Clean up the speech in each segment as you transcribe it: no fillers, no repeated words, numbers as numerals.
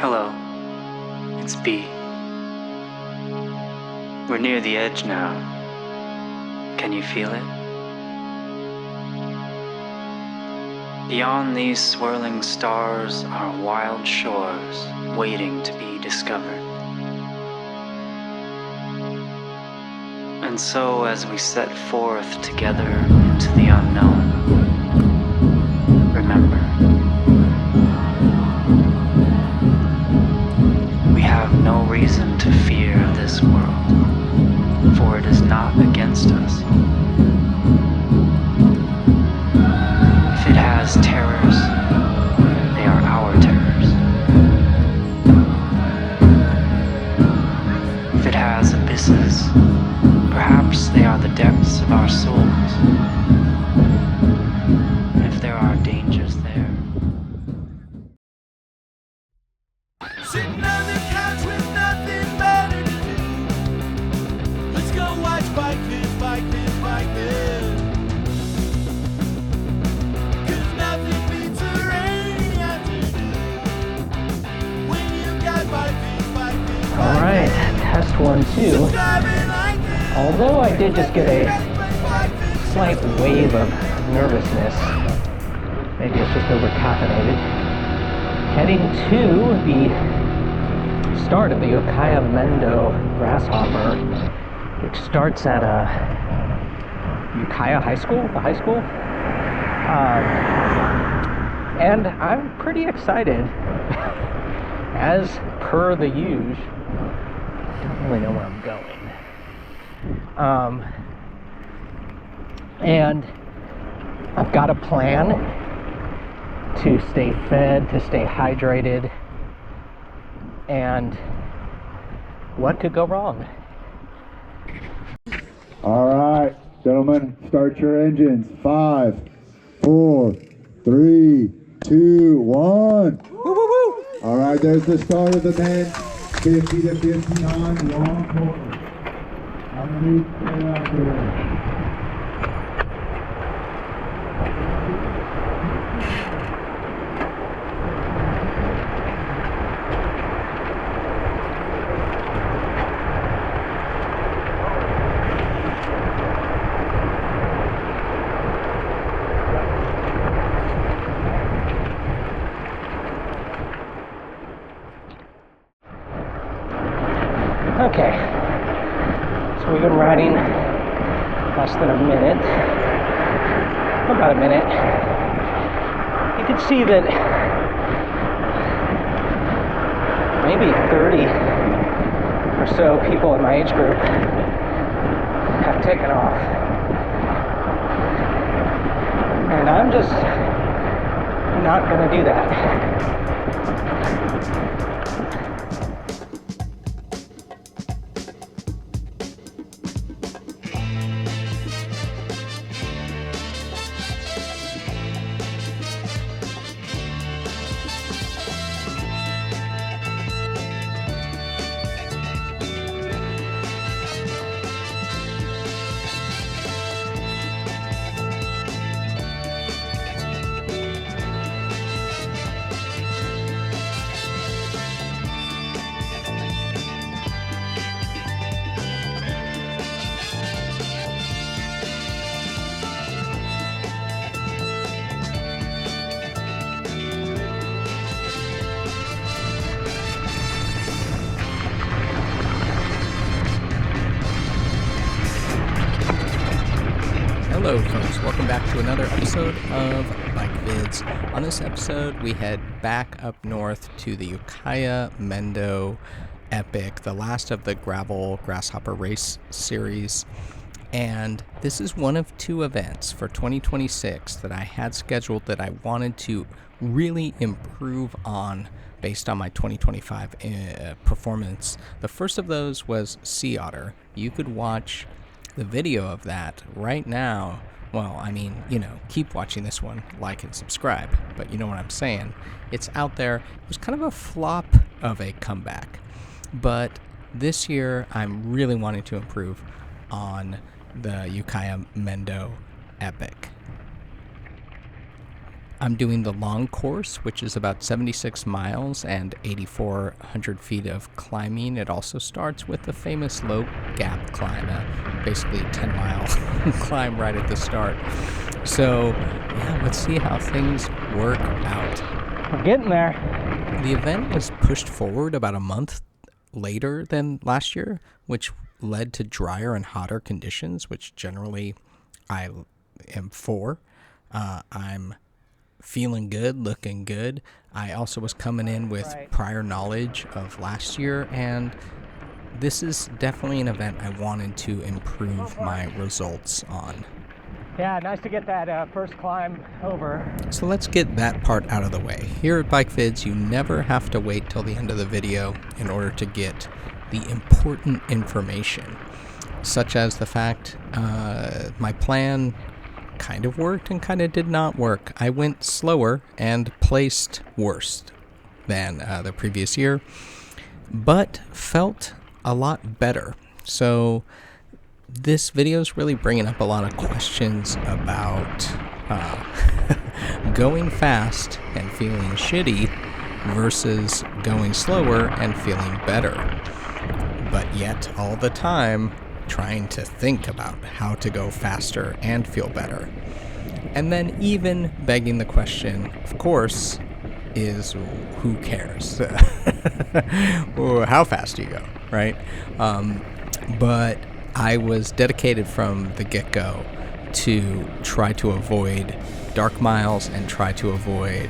Hello, it's B. We're near the edge now. Can you feel it? Beyond these swirling stars are wild shores waiting to be discovered. And so as we set forth together into the unknown, remember, we have no reason to fear this world, for it is not against us. If it has terrors, they are our terrors. If it has abysses, perhaps they are the depths of our souls. If there are dangers there. Sitting on the couch with nothing better to do. Let's go watch Bike Vids. 'Cause nothing beats a rainy afternoon when you got Bike Vids. Alright, test 1, 2. Subscribing like this. Although I did just get a slight wave of nervousness, maybe it's just over-caffeinated, heading to the start of the Ukiah-Mendo Grasshopper, which starts at Ukiah High School, the high school. And I'm pretty excited, as per the usual. Don't really know where I'm going. And I've got a plan to stay fed, to stay hydrated, and what could go wrong? All right, gentlemen, start your engines. 5, 4, 3, 2, 1. Woo, woo, woo! All right, there's the start of the men. 50 to 59, long quarter. Underneath, stay out there. Okay, so we've been riding less than a minute, about a minute. You can see that maybe 30 or so people in my age group have taken off. And I'm just not going to do that. Hello folks, welcome back to another episode of Bike Vids. On this episode, we head back up north to the Ukiah-Mendo Epic, the last of the gravel grasshopper race series. And this is one of two events for 2026 that I had scheduled that I wanted to really improve on based on my 2025 performance. The first of those was Sea Otter. You could watch the video of that right now. Well, I mean, keep watching this one, like and subscribe, but you know what I'm saying. It's out there. It was kind of a flop of a comeback, but this year I'm really wanting to improve on the Ukiah-Mendo Epic. I'm doing the long course, which is about 76 miles and 8,400 feet of climbing. It also starts with the famous low gap climb, basically a 10-mile climb right at the start. So, yeah, let's see how things work out. We're getting there. The event was pushed forward about a month later than last year, which led to drier and hotter conditions, which generally I am for. I'm feeling good, looking good. I also was coming in with prior knowledge of last year, and this is definitely an event I wanted to improve my results on. Yeah, nice to get that first climb over. So let's get that part out of the way. Here at Bike Vids, you never have to wait till the end of the video in order to get the important information, such as the fact my plan kind of worked and kind of did not work. I went slower and placed worse than the previous year, but felt a lot better. So this video is really bringing up a lot of questions about going fast and feeling shitty versus going slower and feeling better, but yet all the time trying to think about how to go faster and feel better. And then even begging the question, of course, is who cares? How fast do you go, right? But I was dedicated from the get-go to try to avoid dark miles and try to avoid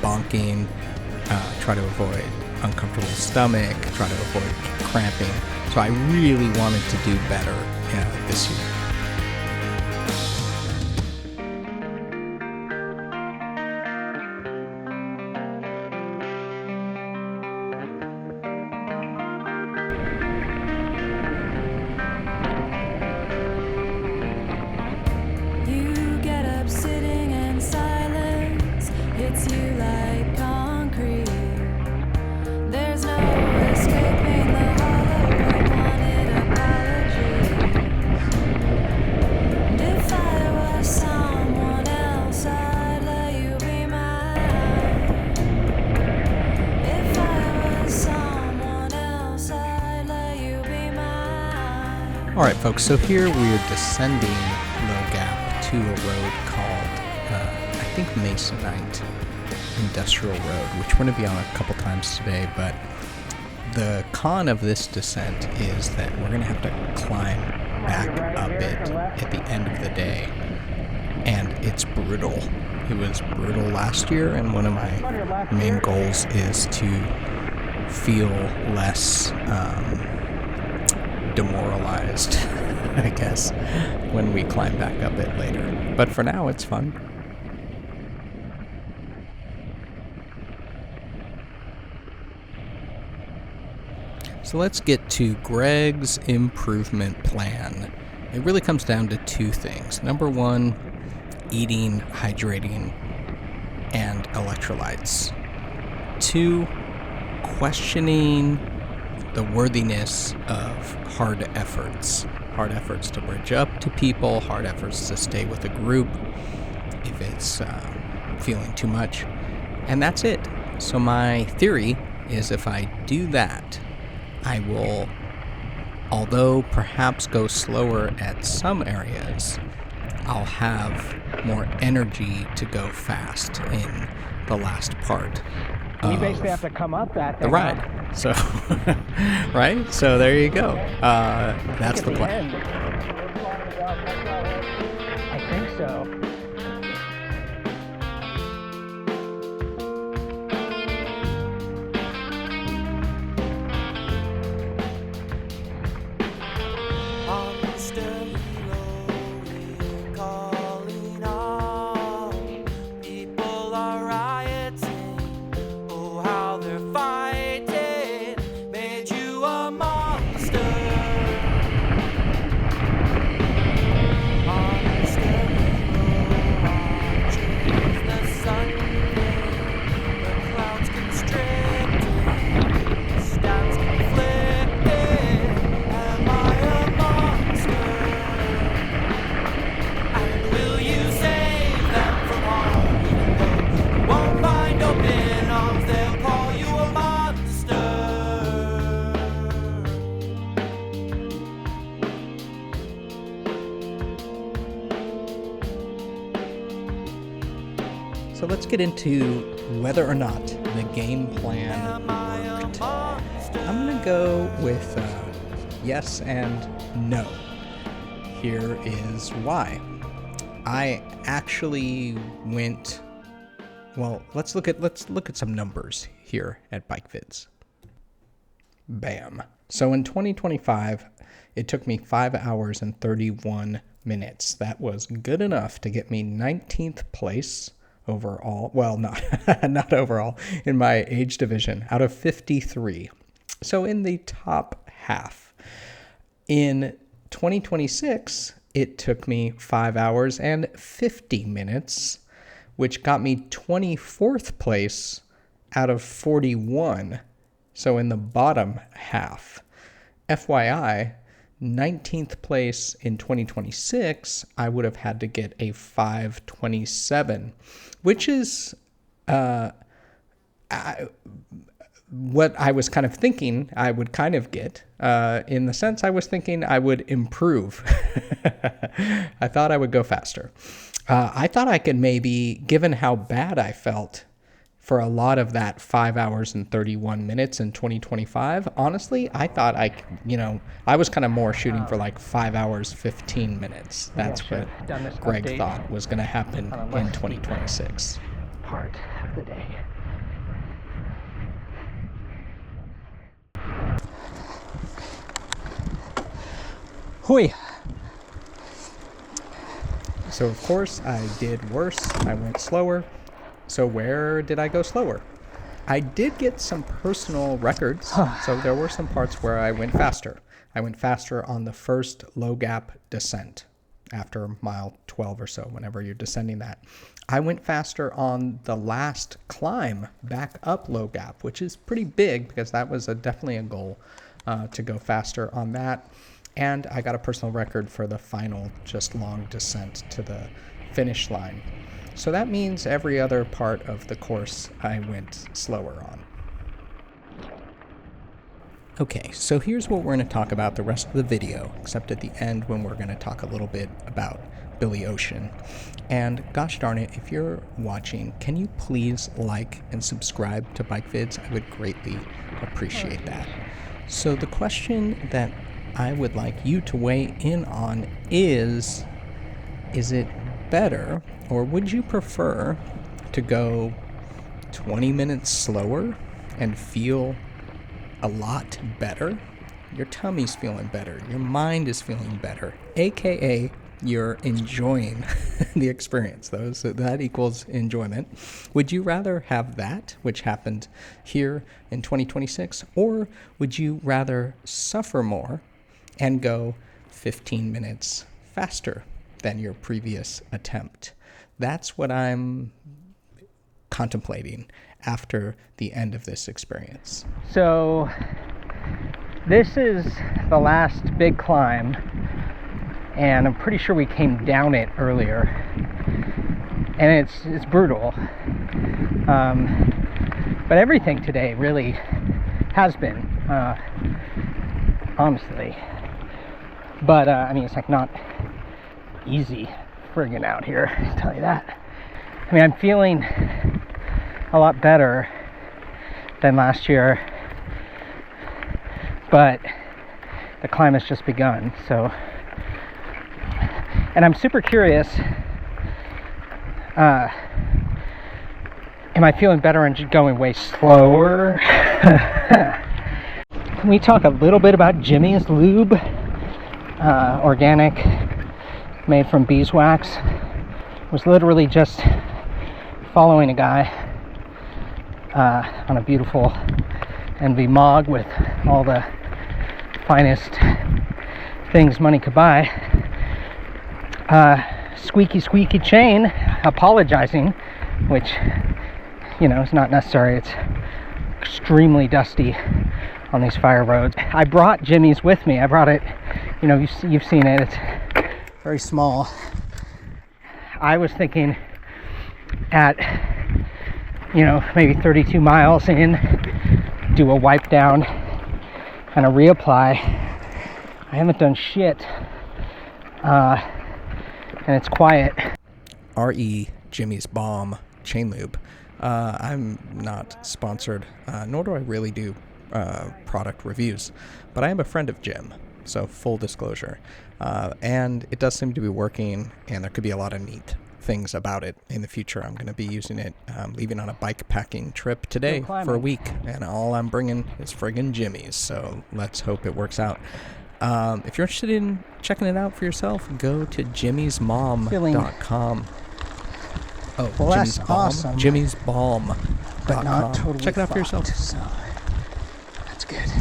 bonking, try to avoid uncomfortable stomach, try to avoid cramping. So I really wanted to do better this year. You get up sitting in silence, hits you like concrete. There's no escaping the hollow wanted apologies. And if I was someone else, I'd let you be mine. If I was someone else, I'd let you be mine. All right, folks, so here we're descending Low Gap to a road called, I think, Masonite Industrial Road, which we're going to be on a couple times today, but the con of this descent is that we're going to have to climb back up it at the end of the day, and it's brutal. It was brutal last year, and one of my main goals is to feel less demoralized, I guess, when we climb back up it later. But for now, it's fun. So let's get to Greg's improvement plan. It really comes down to two things. Number one, eating, hydrating, and electrolytes. Two, questioning the worthiness of hard efforts to bridge up to people, hard efforts to stay with a group if it's feeling too much, and that's it. So my theory is if I do that, I will, although perhaps go slower at some areas, I'll have more energy to go fast in the last part. You basically have to come up that thing, the ride. So, right? So there you go. That's the plan. I think so. On the sturdy road, calling all. People are rioting. Oh, how they're fighting. Made you a monster. On the sturdy road. So let's get into whether or not the game plan worked. I'm going to go with yes and no. Here is why. I actually went, well, let's look at some numbers here at Bike Vids. Bam. So in 2025, it took me 5 hours and 31 minutes. That was good enough to get me 19th place overall. Well, not overall, in my age division out of 53. So in the top half. In 2026, it took me 5 hours and 50 minutes, which got me 24th place out of 41. So in the bottom half. FYI, 19th place in 2026, I would have had to get a 527, which is what I was kind of thinking I would kind of get. In the sense I was thinking I would improve. I thought I would go faster. I thought I could maybe, given how bad I felt for a lot of that 5 hours and 31 minutes in 2025, honestly, I thought I was kind of more shooting for like 5 hours, 15 minutes. That's what Greg thought was going to happen in 2026. Part of the day. Hui. So of course I did worse. I went slower. So where did I go slower? I did get some personal records. So there were some parts where I went faster. I went faster on the first low gap descent after mile 12 or so, whenever you're descending that. I went faster on the last climb back up low gap, which is pretty big because that was definitely a goal to go faster on that. And I got a personal record for the final just long descent to the finish line. So that means every other part of the course I went slower on. Okay, so here's what we're going to talk about the rest of the video, except at the end when we're going to talk a little bit about Billy Ocean. And gosh darn it, if you're watching, can you please like and subscribe to Bike Vids? I would greatly appreciate that. So the question that I would like you to weigh in on is it better, or would you prefer to go 20 minutes slower and feel a lot better? Your tummy's feeling better, your mind is feeling better, aka you're enjoying the experience. That equals enjoyment. Would you rather have that, which happened here in 2026, or would you rather suffer more and go 15 minutes faster than your previous attempt? That's what I'm contemplating after the end of this experience. So this is the last big climb, and I'm pretty sure we came down it earlier, and it's brutal. But everything today really has been, honestly. But I mean, it's like not easy friggin' out here, I'll tell you that. I mean, I'm feeling a lot better than last year, but the climb has just begun. So, and I'm super curious, am I feeling better and just going way slower? Can we talk a little bit about Jimmy's Lube? Organic, made from beeswax. Was literally just following a guy on a beautiful Envy Mog with all the finest things money could buy. Squeaky chain apologizing, which, you know, is not necessary. It's extremely dusty on these fire roads. I brought Jimmy's with me. I brought it, you know, you've seen it. It's very small. I was thinking at, you know, maybe 32 miles in, do a wipe down and a reapply. I haven't done shit, and it's quiet. R.E. Jimmy's Balm Chain Lube. I'm not sponsored, nor do I really do product reviews, but I am a friend of Jim, so full disclosure. And it does seem to be working, and there could be a lot of neat things about it in the future. I'm going to be using it, leaving on a bike packing trip today for a week, and all I'm bringing is friggin' Jimmy's, so let's hope it works out. If you're interested in checking it out for yourself, go to jimmysmom.com. Oh, Well, Jimmy's that's Balm. awesome. Jimmysbalm.com. But not totally Check it out for yourself. fucked, so that's good.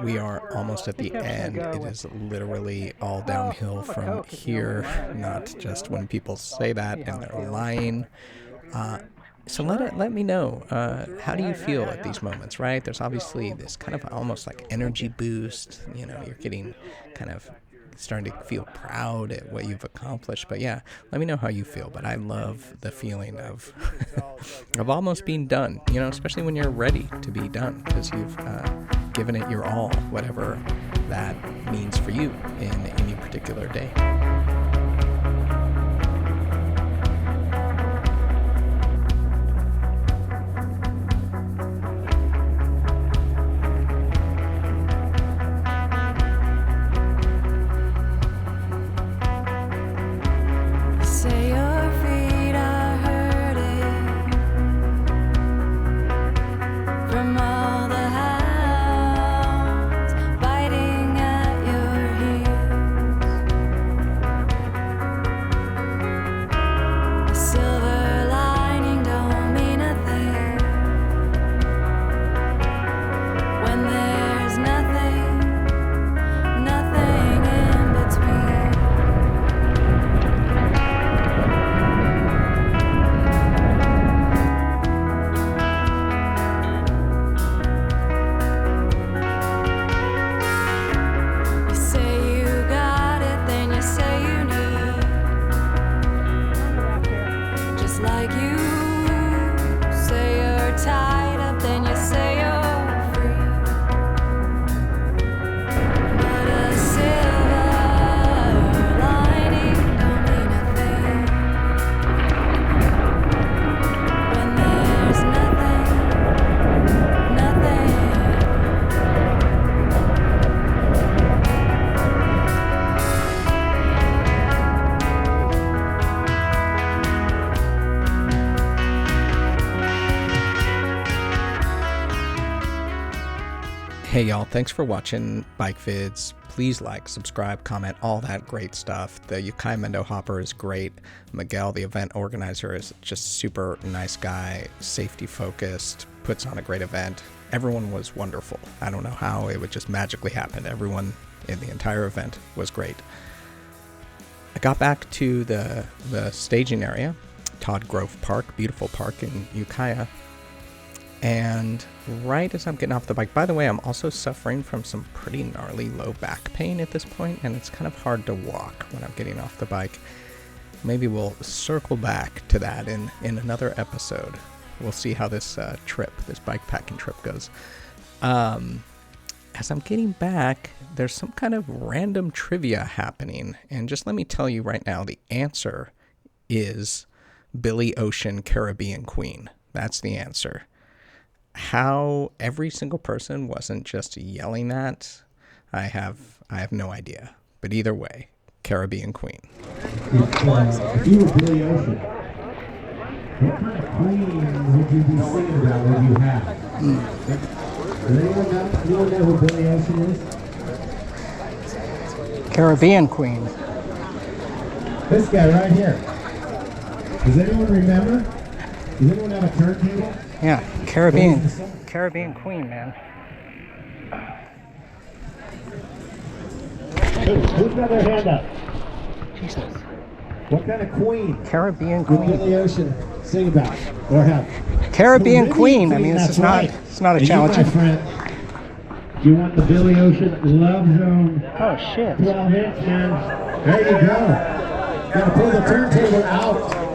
We are almost at the end. It is literally all downhill from here, not just when people say that and they're lying. So let me know, how do you feel at these moments, right? There's obviously this kind of almost like energy boost. You know, you're getting kind of starting to feel proud at what you've accomplished. But yeah, let me know how you feel. But I love the feeling of of almost being done, you know, especially when you're ready to be done, because you've given it your all, whatever that means for you in any particular day. Say your feet are hurting from all the hounds biting at your heels. A silver lining don't mean a thing when there's nothing in between. You say you got it, then you say you need. Just like you say you're tied up, then you say you're free. But a silver lining don't mean a thing when there's nothing. Hey y'all, thanks for watching Bike Vids. Please like, subscribe, comment, all that great stuff. The Ukiah-Mendo Hopper is great. Miguel, the event organizer, is just super nice guy, safety focused, puts on a great event. Everyone was wonderful. I don't know how it would just magically happen. Everyone in the entire event was great. I got back to the staging area, Todd Grove Park, beautiful park in Ukiah. And right as I'm getting off the bike, by the way, I'm also suffering from some pretty gnarly low back pain at this point, and it's kind of hard to walk when I'm getting off the bike. Maybe we'll circle back to that in another episode. We'll see how this this bike packing trip goes. As I'm getting back, there's some kind of random trivia happening, and just let me tell you right now, the answer is Billy Ocean, Caribbean Queen. That's the answer. How every single person wasn't just yelling that, I have no idea. But either way, Caribbean Queen. If you were Billy Ocean, what kind of queen would you be singing about would you have? Does anyone know who Billy Ocean is? Caribbean Queen. This guy right here. Does anyone remember? Does anyone have a turntable? Yeah, Caribbean Queen, man. Who's got their hand up? Jesus. What kind of queen Caribbean would Queen. Billy Ocean sing about or have? Caribbean Queen. I mean, That's it's not a And challenge. You, my friend, you want the Billy Ocean Love Zone Oh shit. 12-inch, man. There you go. Gotta pull the turntable out.